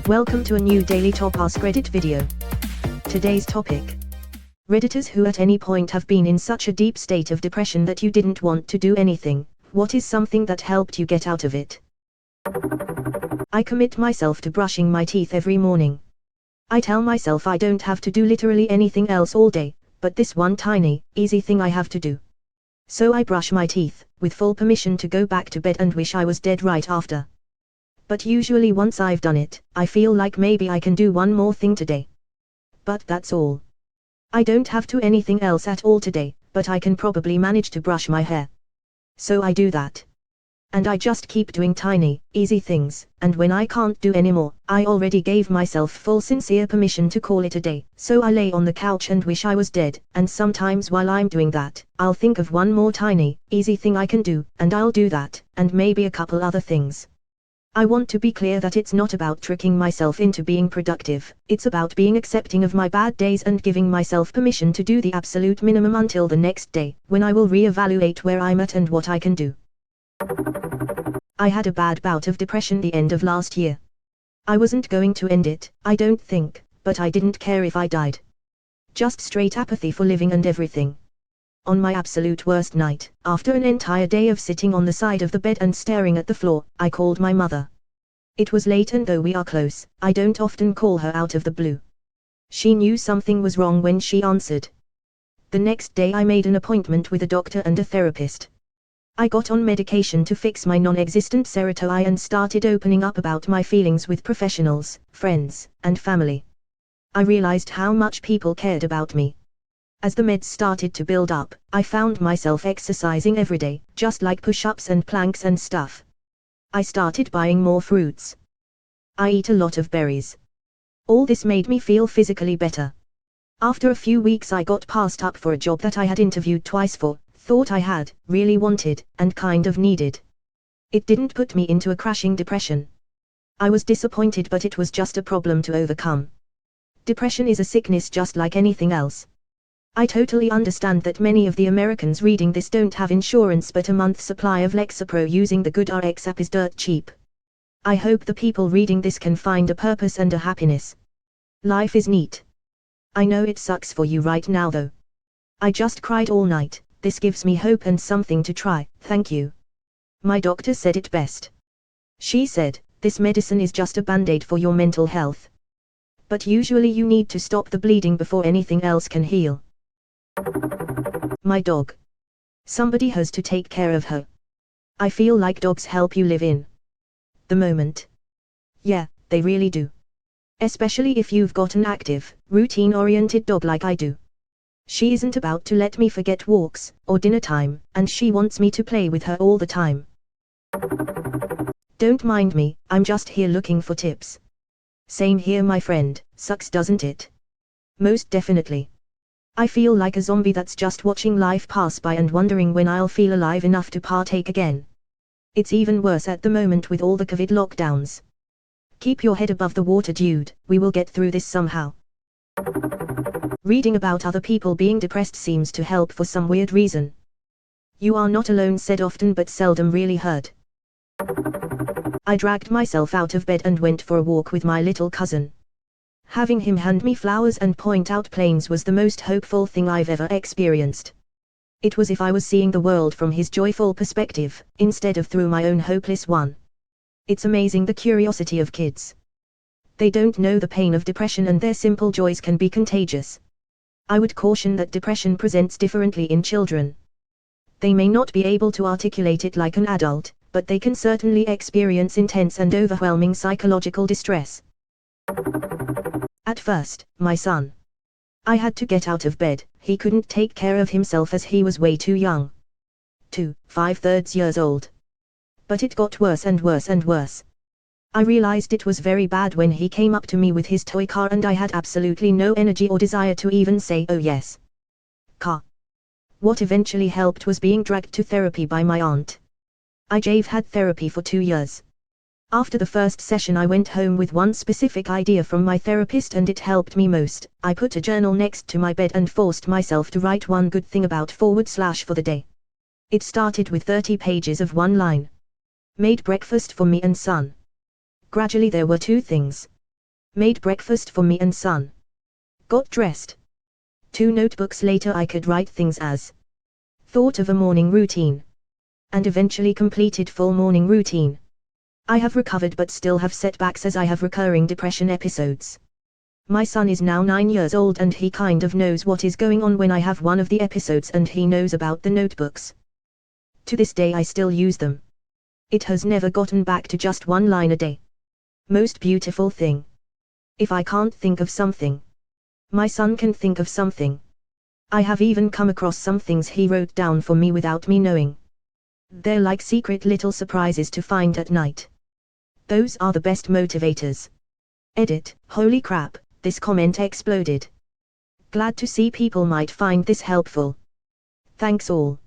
Welcome to a new daily top Askreddit video. Today's topic: Redditors who at any point have been in such a deep state of depression that you didn't want to do anything. What is something that helped you get out of it? I commit myself to brushing my teeth every morning. I tell myself I don't have to do literally anything else all day, but this one tiny, easy thing I have to do. So I brush my teeth, with full permission to go back to bed and wish I was dead right after. But usually once I've done it, I feel like maybe I can do one more thing today. But that's all. I don't have to anything else at all today, but I can probably manage to brush my hair. So I do that. And I just keep doing tiny, easy things, and when I can't do anymore, I already gave myself full sincere permission to call it a day. So I lay on the couch and wish I was dead, and sometimes while I'm doing that, I'll think of one more tiny, easy thing I can do, and I'll do that, and maybe a couple other things. I want to be clear that it's not about tricking myself into being productive, it's about being accepting of my bad days and giving myself permission to do the absolute minimum until the next day, when I will reevaluate where I'm at and what I can do. I had a bad bout of depression the end of last year. I wasn't going to end it, I don't think, but I didn't care if I died. Just straight apathy for living and everything. On my absolute worst night, after an entire day of sitting on the side of the bed and staring at the floor, I called my mother. It was late, and though we are close, I don't often call her out of the blue. She knew something was wrong when she answered. The next day I made an appointment with a doctor and a therapist. I got on medication to fix my non-existent serotonin and started opening up about my feelings with professionals, friends, and family. I realized how much people cared about me. As the meds started to build up, I found myself exercising every day, just like push-ups and planks and stuff. I started buying more fruits. I eat a lot of berries. All this made me feel physically better. After a few weeks I got passed up for a job that I had interviewed twice for, thought I had, really wanted, and kind of needed. It didn't put me into a crashing depression. I was disappointed, but it was just a problem to overcome. Depression is a sickness just like anything else. I totally understand that many of the Americans reading this don't have insurance, but a month's supply of Lexapro using the GoodRx app is dirt cheap. I hope the people reading this can find a purpose and a happiness. Life is neat. I know it sucks for you right now though. I just cried all night. This gives me hope and something to try, thank you. My doctor said it best. She said, this medicine is just a band-aid for your mental health. But usually you need to stop the bleeding before anything else can heal. My dog. Somebody has to take care of her. I feel like dogs help you live in the moment. Yeah, they really do. Especially if you've got an active, routine-oriented dog like I do. She isn't about to let me forget walks, or dinner time, and she wants me to play with her all the time. Don't mind me, I'm just here looking for tips. Same here my friend, sucks doesn't it? Most definitely. I feel like a zombie that's just watching life pass by and wondering when I'll feel alive enough to partake again. It's even worse at the moment with all the COVID lockdowns. Keep your head above the water, dude, we will get through this somehow. Reading about other people being depressed seems to help for some weird reason. You are not alone, said often but seldom really heard. I dragged myself out of bed and went for a walk with my little cousin. Having him hand me flowers and point out planes was the most hopeful thing I've ever experienced. It was if I was seeing the world from his joyful perspective, instead of through my own hopeless one. It's amazing the curiosity of kids. They don't know the pain of depression and their simple joys can be contagious. I would caution that depression presents differently in children. They may not be able to articulate it like an adult, but they can certainly experience intense and overwhelming psychological distress. At first, my son. I had to get out of bed, he couldn't take care of himself as he was way too young. 5/3 years old. But it got worse and worse and worse. I realized it was very bad when he came up to me with his toy car and I had absolutely no energy or desire to even say oh yes. Car. What eventually helped was being dragged to therapy by my aunt. I've had therapy for 2 years. After the first session I went home with one specific idea from my therapist and it helped me most. I put a journal next to my bed and forced myself to write one good thing about / for the day. It started with 30 pages of one line. Made breakfast for me and son. Gradually there were 2 things. Made breakfast for me and son. Got dressed. 2 notebooks later I could write things as. Thought of a morning routine. And eventually completed full morning routine. I have recovered but still have setbacks as I have recurring depression episodes. My son is now 9 years old and he kind of knows what is going on when I have one of the episodes, and he knows about the notebooks. To this day I still use them. It has never gotten back to just 1 line a day. Most beautiful thing. If I can't think of something, my son can think of something. I have even come across some things he wrote down for me without me knowing. They're like secret little surprises to find at night. Those are the best motivators. Edit, holy crap, this comment exploded. Glad to see people might find this helpful. Thanks all.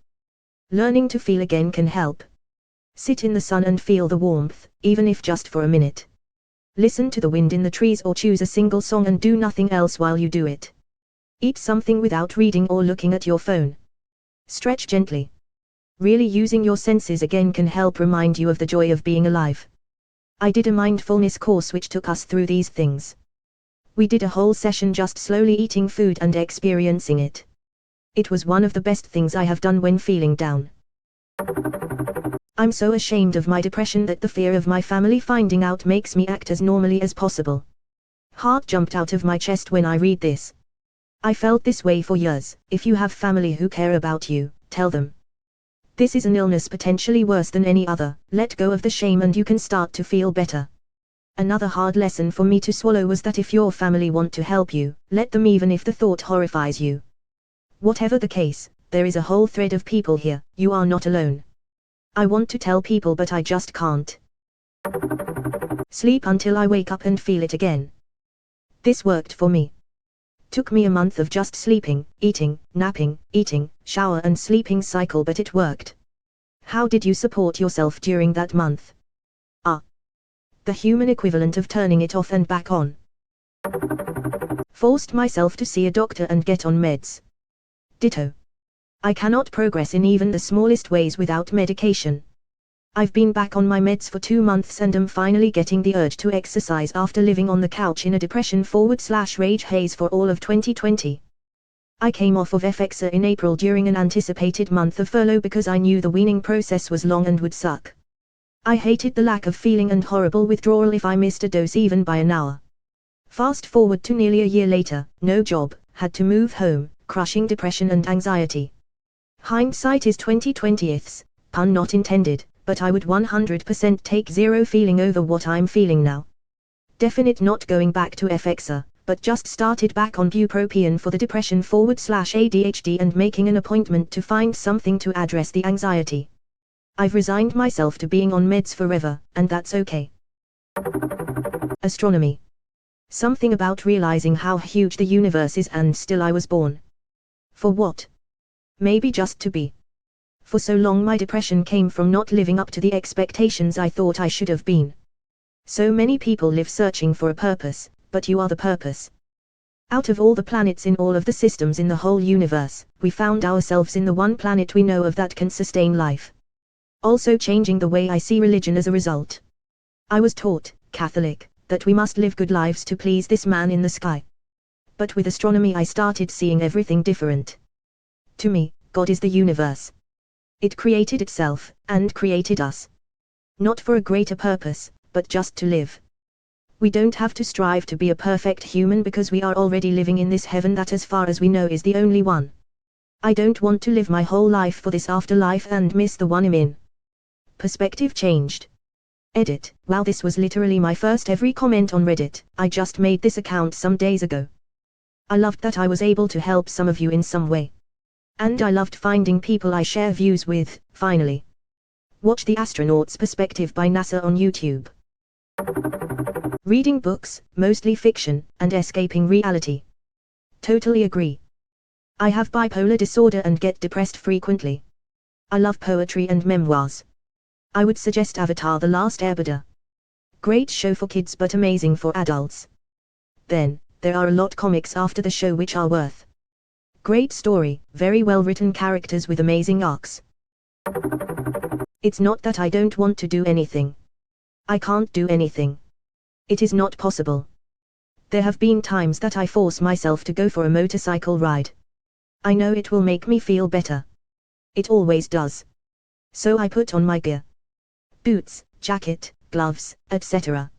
Learning to feel again can help. Sit in the sun and feel the warmth, even if just for a minute. Listen to the wind in the trees or choose a single song and do nothing else while you do it. Eat something without reading or looking at your phone. Stretch gently. Really using your senses again can help remind you of the joy of being alive. I did a mindfulness course which took us through these things. We did a whole session just slowly eating food and experiencing it. It was one of the best things I have done when feeling down. I'm so ashamed of my depression that the fear of my family finding out makes me act as normally as possible. Heart jumped out of my chest when I read this. I felt this way for years. If you have family who care about you, tell them. This is an illness potentially worse than any other. Let go of the shame and you can start to feel better. Another hard lesson for me to swallow was that if your family want to help you, let them, even if the thought horrifies you. Whatever the case, there is a whole thread of people here. You are not alone. I want to tell people but I just can't. Sleep until I wake up and feel it again. This worked for me. Took me a month of just sleeping, eating, napping, eating, shower and sleeping cycle, but it worked. How did you support yourself during that month? The human equivalent of turning it off and back on. Forced myself to see a doctor and get on meds. Ditto. I cannot progress in even the smallest ways without medication. I've been back on my meds for 2 months and am finally getting the urge to exercise after living on the couch in a depression/rage haze for all of 2020. I came off of Effexor in April during an anticipated month of furlough because I knew the weaning process was long and would suck. I hated the lack of feeling and horrible withdrawal if I missed a dose even by an hour. Fast forward to nearly a year later, no job, had to move home, crushing depression and anxiety. Hindsight is 20/20ths, pun not intended, but I would 100% take zero feeling over what I'm feeling now. Definite not going back to Effexor, but just started back on bupropion for the depression/ADHD and making an appointment to find something to address the anxiety. I've resigned myself to being on meds forever, and that's okay. Astronomy. Something about realizing how huge the universe is, and still I was born. For what? Maybe just to be. For so long my depression came from not living up to the expectations I thought I should have been. So many people live searching for a purpose, but you are the purpose. Out of all the planets in all of the systems in the whole universe, we found ourselves in the one planet we know of that can sustain life. Also changing the way I see religion as a result. I was taught, Catholic, that we must live good lives to please this man in the sky. But with astronomy I started seeing everything different. To me, God is the universe. It created itself, and created us. Not for a greater purpose, but just to live. We don't have to strive to be a perfect human because we are already living in this heaven that as far as we know is the only one. I don't want to live my whole life for this afterlife and miss the one I'm in. Perspective changed. Edit. Wow, this was literally my first every comment on Reddit. I just made this account some days ago. I loved that I was able to help some of you in some way. And I loved finding people I share views with, finally. Watch The Astronaut's Perspective by NASA on YouTube. Reading books, mostly fiction, and escaping reality. Totally agree. I have bipolar disorder and get depressed frequently. I love poetry and memoirs. I would suggest Avatar: The Last Airbender. Great show for kids but amazing for adults. Then, there are a lot comics after the show which are worth. Great story, very well written characters with amazing arcs. It's not that I don't want to do anything. I can't do anything. It is not possible. There have been times that I force myself to go for a motorcycle ride. I know it will make me feel better. It always does. So I put on my gear. Boots, jacket, gloves, etc.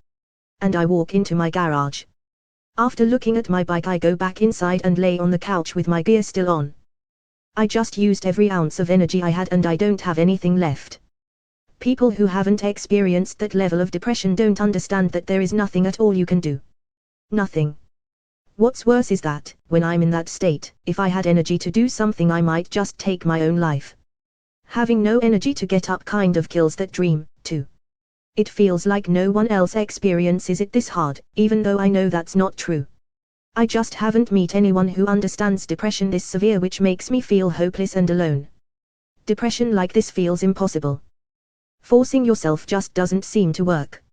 And I walk into my garage. After looking at my bike, I go back inside and lay on the couch with my gear still on. I just used every ounce of energy I had and I don't have anything left. People who haven't experienced that level of depression don't understand that there is nothing at all you can do. Nothing. What's worse is that, when I'm in that state, if I had energy to do something, I might just take my own life. Having no energy to get up kind of kills that dream, too. It feels like no one else experiences it this hard, even though I know that's not true. I just haven't met anyone who understands depression this severe, which makes me feel hopeless and alone. Depression like this feels impossible. Forcing yourself just doesn't seem to work.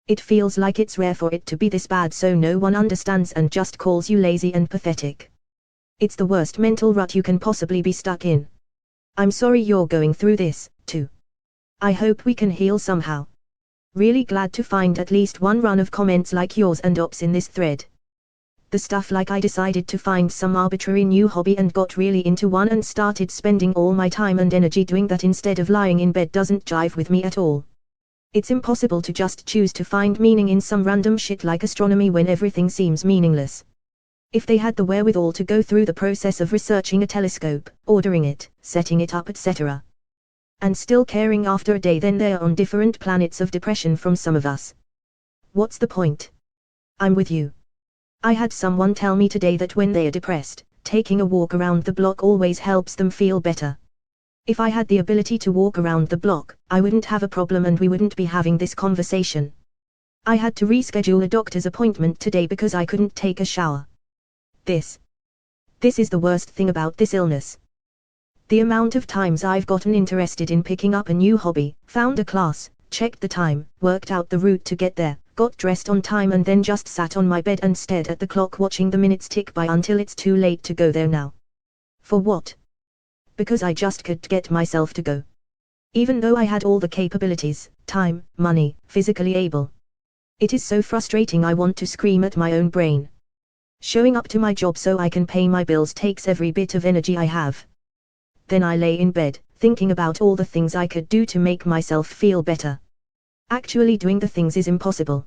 It feels like it's rare for it to be this bad, so no one understands and just calls you lazy and pathetic. It's the worst mental rut you can possibly be stuck in. I'm sorry you're going through this, too. I hope we can heal somehow. Really glad to find at least one run of comments like yours and ops in this thread. The stuff like I decided to find some arbitrary new hobby and got really into one and started spending all my time and energy doing that instead of lying in bed doesn't jive with me at all. It's impossible to just choose to find meaning in some random shit like astronomy when everything seems meaningless. If they had the wherewithal to go through the process of researching a telescope, ordering it, setting it up, etc., and still caring after a day, then they're on different planets of depression from some of us. What's the point? I'm with you. I had someone tell me today that when they are depressed, taking a walk around the block always helps them feel better. If I had the ability to walk around the block, I wouldn't have a problem and we wouldn't be having this conversation. I had to reschedule a doctor's appointment today because I couldn't take a shower. This is the worst thing about this illness. The amount of times I've gotten interested in picking up a new hobby, found a class, checked the time, worked out the route to get there, got dressed on time, and then just sat on my bed and stared at the clock watching the minutes tick by until it's too late to go there now. For what? Because I just couldn't get myself to go. Even though I had all the capabilities, time, money, physically able. It is so frustrating, I want to scream at my own brain. Showing up to my job so I can pay my bills takes every bit of energy I have. Then I lay in bed, thinking about all the things I could do to make myself feel better. Actually doing the things is impossible.